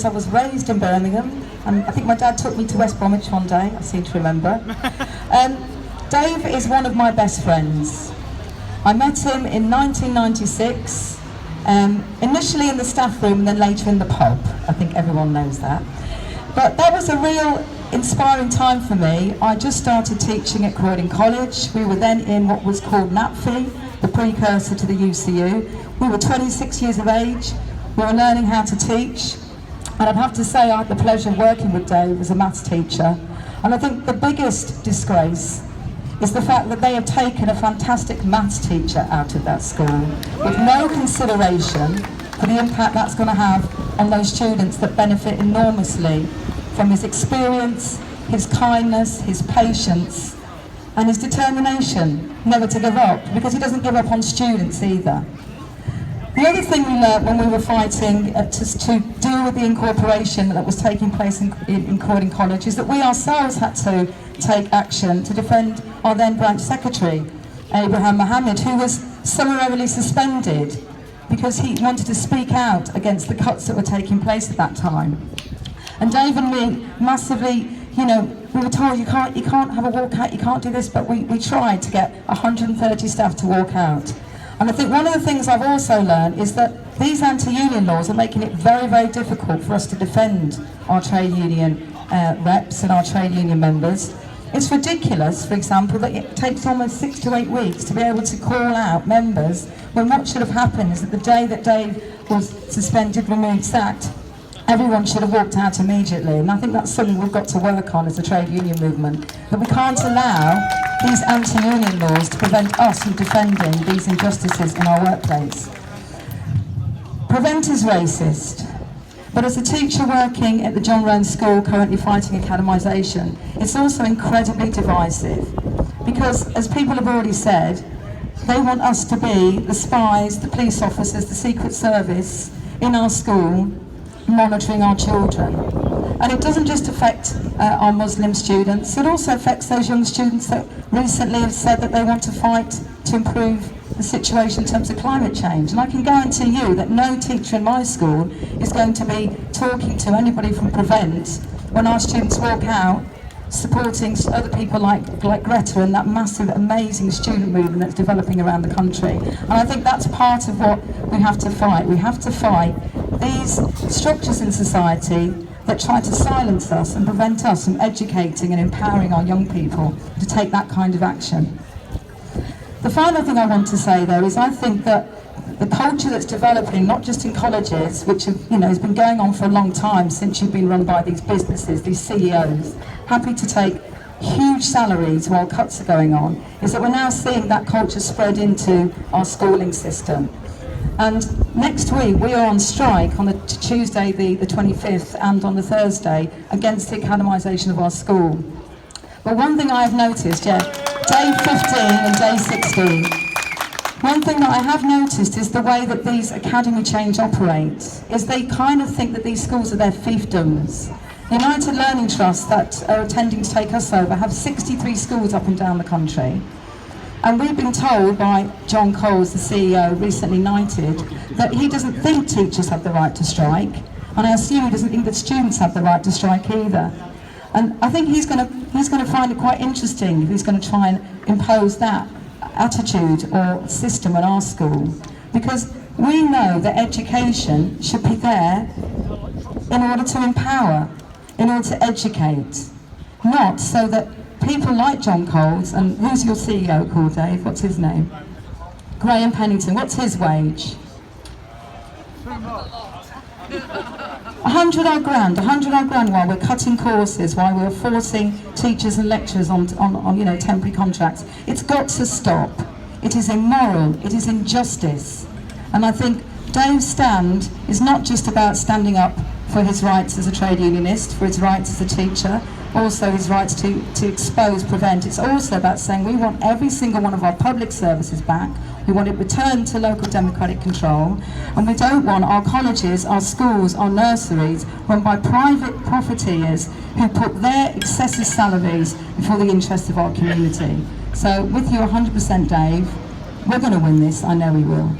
I was raised in Birmingham, and I think my dad took me to West Bromwich one day, I seem to remember. Dave is one of my best friends. I met him in 1996, initially in the staff room and then later in the pub. I think everyone knows that. But that was a real inspiring time for me. I just started teaching at Croydon College. We were then in what was called NAPFI, the precursor to the UCU. We were 26 years of age. We were learning how to teach. And I'd have to say I had the pleasure of working with Dave as a maths teacher. And I think the biggest disgrace is the fact that they have taken a fantastic maths teacher out of that school with no consideration for the impact that's going to have on those students that benefit enormously from his experience, his kindness, his patience, and his determination never to give up, because he doesn't give up on students either. The other thing we learnt when we were fighting to deal with the incorporation that was taking place in Croydon College is that we ourselves had to take action to defend our then branch secretary, Abraham Mohammed, who was summarily suspended because he wanted to speak out against the cuts that were taking place at that time. And Dave and me massively, you know, we were told you can't have a walkout, you can't do this, but we tried to get 130 staff to walk out. And I think one of the things I've also learned is that these anti-union laws are making it very, very difficult for us to defend our trade union reps and our trade union members. It's ridiculous, for example, that it takes almost 6 to 8 weeks to be able to call out members when what should have happened is that the day that Dave was suspended, removed, sacked, everyone should have walked out immediately. And I think that's something we've got to work on as a trade union movement, that we can't allow these anti-union laws to prevent us from defending these injustices in our workplace. Prevent is racist. But as a teacher working at the John Roan School currently fighting academisation, it's also incredibly divisive. Because, as people have already said, they want us to be the spies, the police officers, the Secret Service in our school, monitoring our children. And it doesn't just affect our Muslim students, it also affects those young students that recently have said that they want to fight to improve the situation in terms of climate change. And I can guarantee you that no teacher in my school is going to be talking to anybody from Prevent when our students walk out supporting other people like Greta and that massive, amazing student movement that's developing around the country. And I think that's part of what we have to fight. We have to fight these structures in society that try to silence us and prevent us from educating and empowering our young people to take that kind of action. The final thing I want to say, though, is I think that the culture that's developing, not just in colleges, which has been going on for a long time since you've been run by these businesses, these CEOs, happy to take huge salaries while cuts are going on, is that we're now seeing that culture spread into our schooling system. And next week we are on strike on the Tuesday the 25th and on the Thursday against the academisation of our school. But one thing I have noticed, day 15 and day 16, one thing that I have noticed is the way that these academy change operate, is they kind of think that these schools are their fiefdoms. United Learning Trusts that are attending to take us over have 63 schools up and down the country. And we've been told by John Coles, the CEO, recently knighted, that he doesn't think teachers have the right to strike, and I assume he doesn't think that students have the right to strike either. And I think he's going to find it quite interesting if he's going to try and impose that attitude or system in our school, because we know that education should be there in order to empower, in order to educate, not so that people like John Coles, and who's your CEO called, Dave? What's his name? Graham Pennington. What's his wage? 100 odd grand while we're cutting courses, while we're forcing teachers and lecturers on temporary contracts. It's got to stop. It is immoral, it is injustice. And I think Dave's stand is not just about standing up for his rights as a trade unionist, for his rights as a teacher, also his rights to expose, prevent. It's also about saying we want every single one of our public services back. We want it returned to local democratic control, and we don't want our colleges, our schools, our nurseries run by private profiteers who put their excessive salaries before the interests of our community. So with you 100%, Dave, we're going to win this. I know we will.